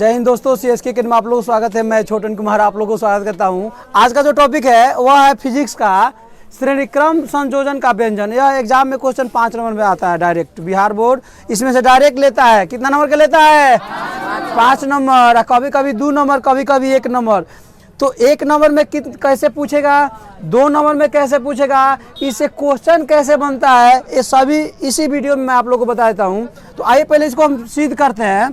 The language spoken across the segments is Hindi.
जय हिंद दोस्तों, CSK के में आप लोगों को स्वागत है। मैं छोटन कुमार आप लोगों को स्वागत करता हूं। आज का जो टॉपिक है वह है फिजिक्स का श्रेणीक्रम संयोजन का व्यंजन। यह एग्जाम में क्वेश्चन 5 नंबर में आता है डायरेक्ट। बिहार बोर्ड इसमें से डायरेक्ट लेता है। कितना नंबर का लेता है? 5 नंबर। कभी कभी 2 नंबर, कभी कभी 1 नंबर। तो 1 नंबर में कैसे पूछेगा, 2 नंबर में कैसे पूछेगा, इससे क्वेश्चन कैसे बनता है, ये सभी इसी वीडियो में मैं आप लोगों को बताता हूँ। तो आइए पहले इसको हम सिद्ध करते हैं।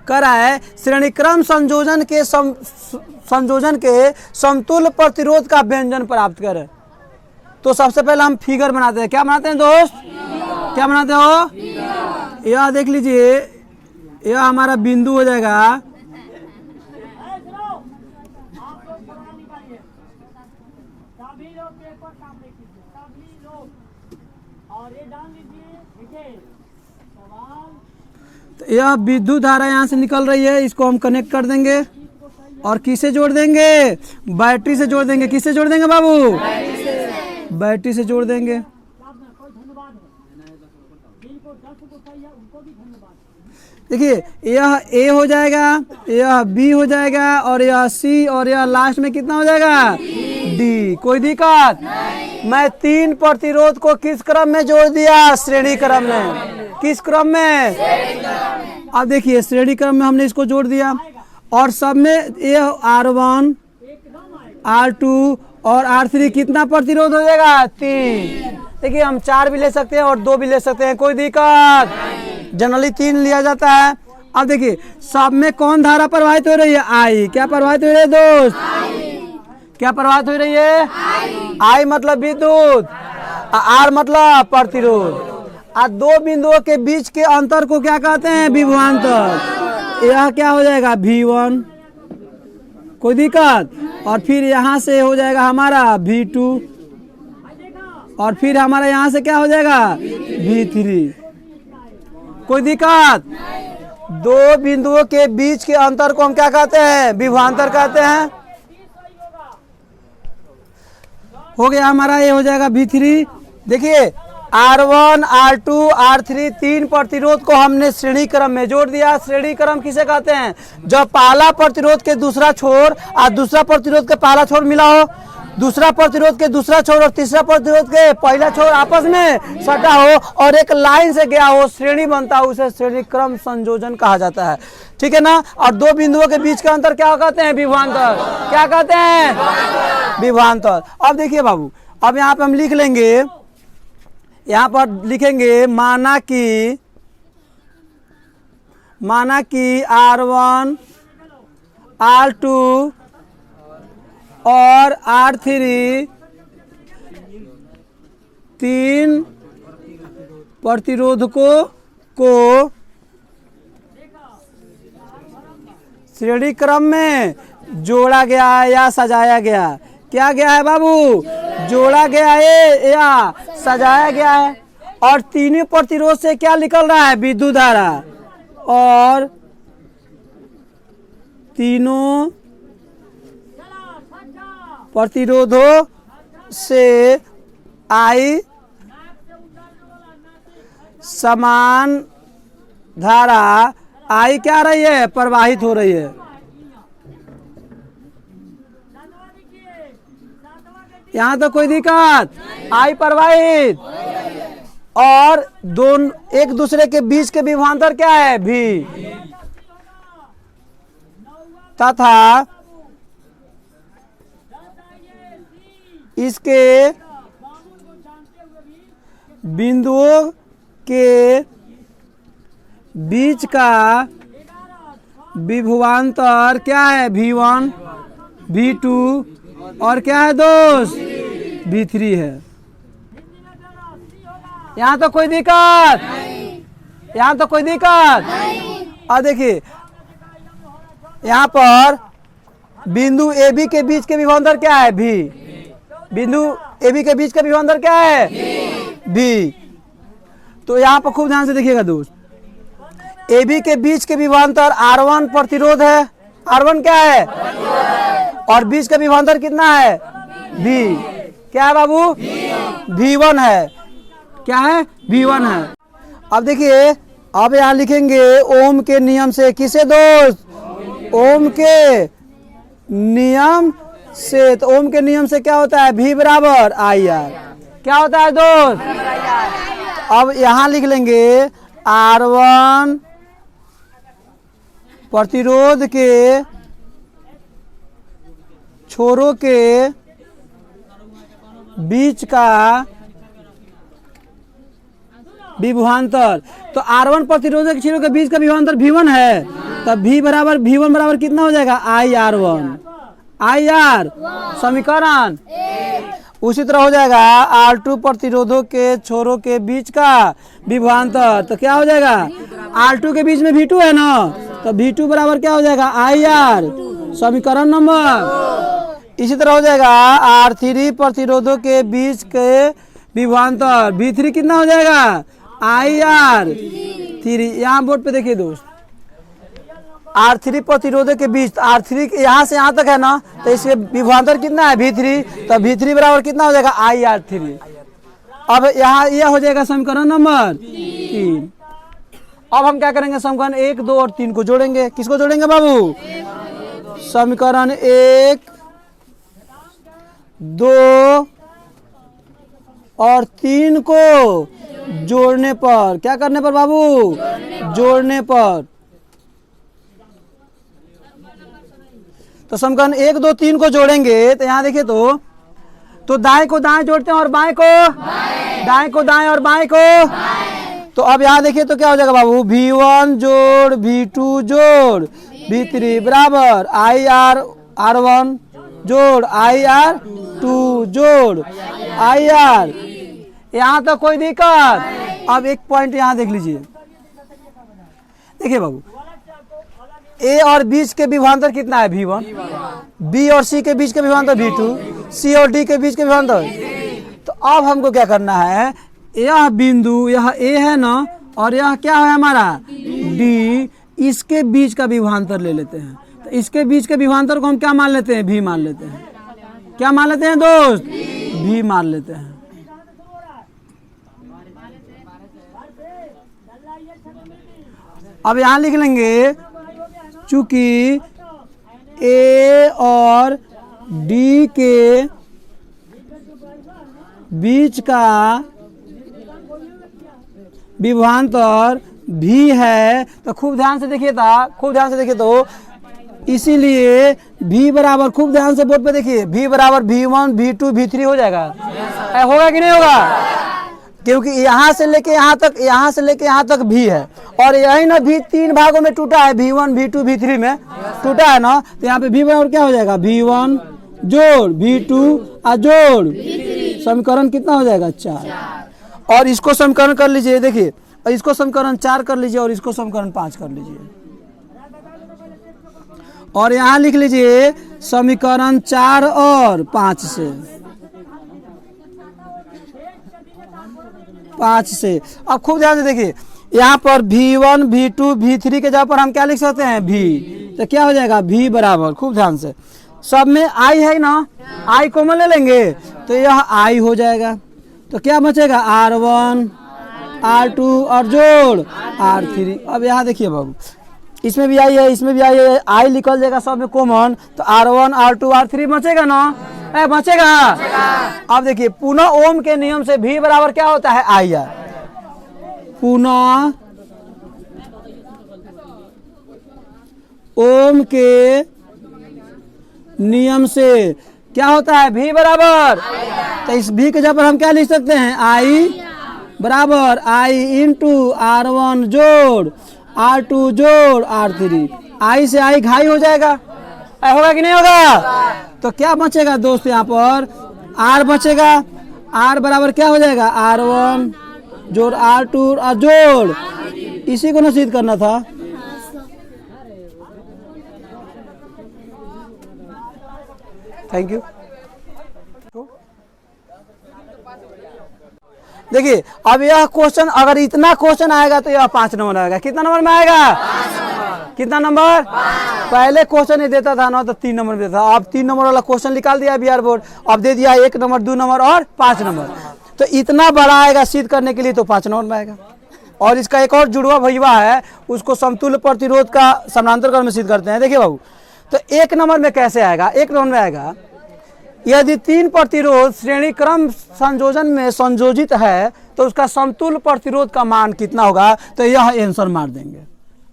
करा है श्रेणीक्रम संयोजन के समतुल्य प्रतिरोध का व्यंजन प्राप्त करें। तो सबसे पहले हम फिगर बनाते हैं। क्या बनाते हैं दोस्त? क्या बनाते हो? यह देख लीजिए, यह हमारा बिंदु हो जाएगा। तो यह विद्युत धारा यहाँ से निकल रही है, इसको हम कनेक्ट कर देंगे और किसे जोड़ देंगे? बैटरी से जोड़ देंगे। किससे जोड़ देंगे बाबू? बैटरी से जोड़ देंगे। देखिए, यह A हो जाएगा, यह B हो जाएगा और यह C और यह लास्ट में कितना हो जाएगा? D। कोई दिक्कत? मैं 3 प्रतिरोध को किस क्रम में जोड़ दिया? श्रेणी क्रम में। किस क्रम में? अब देखिए, श्रेणी क्रम में हमने इसको जोड़ दिया और सब में यह R1, R2 और R3 कितना प्रतिरोध हो जाएगा? 3। देखिए, हम 4 भी ले सकते हैं और 2 भी ले सकते हैं, कोई दिक्कत? जनरली 3 लिया जाता है। अब देखिए, सब में कौन धारा प्रवाहित हो रही है? I। क्या प्रवाहित हो रही है दोस्त? क्या प्रवाहित हो रही है? I मतलब विद्युत, R मतलब प्रतिरोध। 2 बिंदुओं के बीच के अंतर को क्या कहते हैं? विभवांतर। यह क्या हो जाएगा? V1। कोई दिक्कत? और फिर यहाँ से हो जाएगा हमारा V2 और फिर हमारा यहाँ से क्या हो जाएगा? V3। कोई दिक्कत? 2 बिंदुओं के बीच के अंतर को हम क्या कहते हैं? विभवांतर कहते हैं। हो गया हमारा, ये हो जाएगा V3। देखिए, R1, R2, R3 3 प्रतिरोध को हमने श्रेणी क्रम में जोड़ दिया। श्रेणी क्रम किसे कहते हैं? जब पहला प्रतिरोध के दूसरा छोर और दूसरा प्रतिरोध के पहला छोर मिला हो, दूसरा प्रतिरोध के दूसरा छोर और तीसरा प्रतिरोध के पहला छोर आपस में सटा हो और एक लाइन से गया हो, श्रेणी बनता है, उसे श्रेणी क्रम संयोजन कहा जाता है। ठीक है ना? और 2 बिंदुओं के बीच का अंतर क्या कहते हैं? विभवांतर। क्या कहते हैं? विभवांतर। अब देखिए बाबू, अब यहाँ पे हम लिख लेंगे, यहाँ पर लिखेंगे माना कि R1, R2 और R3 3 प्रतिरोधकों को श्रेणी क्रम में जोड़ा गया या सजाया गया। क्या गया है बाबू? जोड़ा गया है या सजाया गया है। और तीनों प्रतिरोध से क्या निकल रहा है? विद्युत धारा। और तीनों प्रतिरोधों से I समान धारा I क्या रही है? प्रवाहित हो रही है। यहाँ तो कोई दिक्कत? I प्रवाहित। और दोनों एक दूसरे के बीच के विभवांतर क्या है? V। तथा इसके बिंदुओं के बीच का विभवांतर क्या है? V1, V2 और क्या है दोस्त? V3 है। यहाँ तो कोई दिक्कत? यहाँ तो कोई दिक्कत? और देखिए, यहाँ पर बिंदु AB के बीच के विभवांतर क्या है? V। बिंदु AB के बीच का विभवांतर क्या है? V। तो यहाँ पर खूब ध्यान से देखिएगा दोस्त, AB के बीच के विभवांतर R1 प्रतिरोध है। R1 क्या है? और बीच का विभवांतर कितना है? V। क्या है बाबू? V1 है। क्या है? V1 है। अब देखिए, अब यहाँ लिखेंगे ओम के नियम से, किसे दोस्त? ओम के नियम से। तो ओम के नियम से क्या होता है? V बराबर IR। क्या होता है दोस्त? अब यहाँ लिख लेंगे R1 प्रतिरोध के छोरों के बीच का विभवांतर। तो R1 प्रतिरोधक के छोरों के बीच का विभवांतर V1 है, तब V बराबर कितना हो जाएगा? IR1। IR समीकरण। उसी तरह हो जाएगा R2 प्रतिरोधों के छोरों के बीच का विभवांतर। तो क्या हो जाएगा? R2 के बीच में V2 है ना, तो V2 बराबर क्या हो जाएगा? IR समीकरण नंबर। इसी तरह हो जाएगा R3 प्रतिरोधों के बीच के विभवांतर। V3 कितना हो जाएगा? IR3। यहाँ बोर्ड पे देखिए दोस्त, R3 प्रतिरोधक के बीच, R3 यहाँ से यहाँ तक है ना, तो इसके विभवांतर कितना है? V3। तो V3 बराबर कितना हो जाएगा? IR3। अब यहाँ यह हो जाएगा समीकरण नंबर 3। अब हम क्या करेंगे? समीकरण 1, 2 और 3 को जोड़ेंगे। किसको जोड़ेंगे बाबू? समीकरण 1, 2 और 3 को जोड़ने पर, क्या करने पर बाबू? जोड़ने पर। तो समीकरण 1, 2, 3 को जोड़ेंगे तो यहाँ देखिए तो दाएं को दाएं जोड़ते हैं और बाएं को दाएं को दाएं और बाएं को। तो अब यहाँ देखिए तो क्या हो जाएगा बाबू? V1 जोड़ V2 जोड़ V3 बराबर IR1 जोड़ IR2 जोड़ IR। यहाँ तो कोई दिक्कत? अब एक पॉइंट यहाँ देख लीजिए, देखिए बाबू, A और बीच के विभवांतर कितना है? V1। B और C के बीच के विभवांतर V2। C और D के बीच के विभवांतर। तो अब हमको क्या करना है? यह बिंदु, यह A है ना, और यह क्या है हमारा? D। इसके बीच का विभवांतर ले लेते हैं। तो इसके बीच के विभवांतर को हम क्या मान लेते हैं? V मान लेते हैं। क्या मान लेते हैं दोस्त? V मान लेते हैं। अब यहाँ लिख लेंगे चूंकि A और D के बीच का विभवांतर V है, तो खूब ध्यान से देखिए तो इसीलिए V बराबर, खूब ध्यान से बोर्ड पे देखिए, V बराबर V1 V2 V3 हो जाएगा। होगा कि नहीं होगा? क्योंकि यहाँ से लेके यहाँ तक V है, और यही ना V 3 भागों में टूटा है, V1 V2 V3 में टूटा है ना। तो यहाँ पे V बराबर क्या हो जाएगा? V1 जोड़ V2 जोड़ समीकरण कितना हो जाएगा? 4। और इसको समीकरण कर लीजिए, देखिए, और इसको समीकरण 4 कर लीजिए और इसको समीकरण 5 कर लीजिए। और यहाँ लिख लीजिए समीकरण 4 और 5 से। अब खूब ध्यान से देखिए, यहाँ पर V1 V2 V3 के जगह पर हम क्या लिख सकते हैं? V। तो क्या हो जाएगा? V बराबर, खूब ध्यान से, सब में I है ना, I कॉमन ले लेंगे तो यह I हो जाएगा। तो क्या बचेगा? R1 R2 और जोड़ R3। अब यहाँ देखिए बाबू, इसमें भी I है, इसमें भी I है, I निकल जाएगा सब में कॉमन, तो R1 R2 R3 बचेगा ना? बचेगा। अब देखिए, पुनः ओम के नियम से V बराबर क्या होता है? IR। पुनः ओम के नियम से क्या होता है? V बराबर। तो इस V के जगह पर हम क्या लिख सकते हैं? I बराबर I इंटू R1 जोड़ R2 जोड़ R3। I से I घाई हो जाएगा, होगा कि नहीं होगा? तो क्या बचेगा दोस्त? यहाँ पर R बचेगा। R बराबर क्या हो जाएगा? R1 जोड़ R2 और जोड़, इसी को ना सिद्ध करना था। Thank you. देखिए, अब यह क्वेश्चन, अगर इतना क्वेश्चन आएगा तो यह 5 नंबर आएगा। कितना नंबर में आएगा? कितना नंबर? पहले क्वेश्चन ही देता था ना तो 3 नंबर में देता था, अब 3 नंबर वाला क्वेश्चन निकाल दिया बिहार बोर्ड, अब दे दिया 1 नंबर 2 नंबर और 5 नंबर। तो इतना बड़ा आएगा सिद्ध करने के लिए तो 5 नंबर में आएगा। और इसका एक और जुड़वा भैया है, उसको समतुल्य प्रतिरोध का समानांतर क्रम में सिद्ध करते हैं। देखिए बाबू, तो 1 नंबर में कैसे आएगा? 1 नंबर में आएगा, यदि 3 प्रतिरोध श्रेणी क्रम संयोजन में संयोजित है तो उसका समतुल्य प्रतिरोध का मान कितना होगा? तो यह आंसर मार देंगे,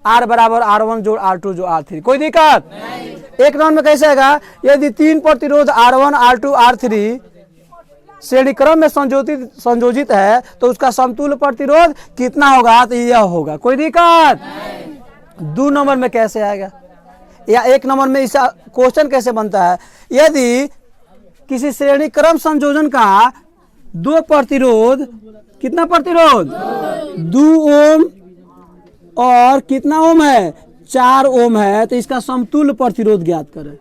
R बराबर R1 जोड़ R2 जो R3। कोई दिक्कत नहीं। 1 नंबर में कैसे आएगा? यदि 3 प्रतिरोध R1 R2 R3 श्रेणी क्रम में संयोजित है तो उसका समतुल्य प्रतिरोध कितना होगा? तो यह होगा। कोई दिक्कत? 2 नंबर में कैसे आएगा? या 1 नंबर में इसका क्वेश्चन कैसे बनता है? यदि किसी श्रेणी क्रम संयोजन का 2 प्रतिरोध, कितना प्रतिरोध? 2 ओम और कितना ओम है? 4 ओम है, तो इसका समतुल्य प्रतिरोध ज्ञात करें।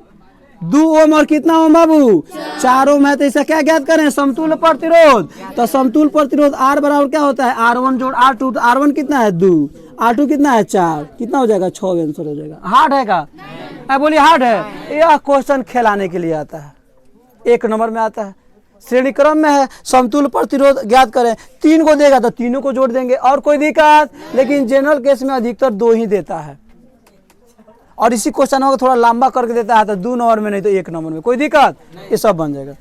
2 ओम और कितना ओम बाबू? 4 ओम है, तो इसका क्या ज्ञात करें? समतुल्य प्रतिरोध। तो समतुल्य प्रतिरोध R बराबर क्या होता है? R1 जोड़ R2। तो R1 कितना है? 2, R2 कितना है? 4, कितना हो जाएगा? 6 आंसर हो जाएगा। हार्ड है का? बोलिए हार्ड है। यह क्वेश्चन खिलाने के लिए आता है, 1 नंबर में आता है। श्रेणी क्रम में है, समतुल्य प्रतिरोध ज्ञात करें। 3 को देगा तो तीनों को जोड़ देंगे और कोई दिक्कत, लेकिन जनरल केस में अधिकतर 2 ही देता है और इसी क्वेश्चन को थोड़ा लंबा करके देता है तो 2 नंबर में, नहीं तो 1 नंबर में। कोई दिक्कत, ये सब बन जाएगा।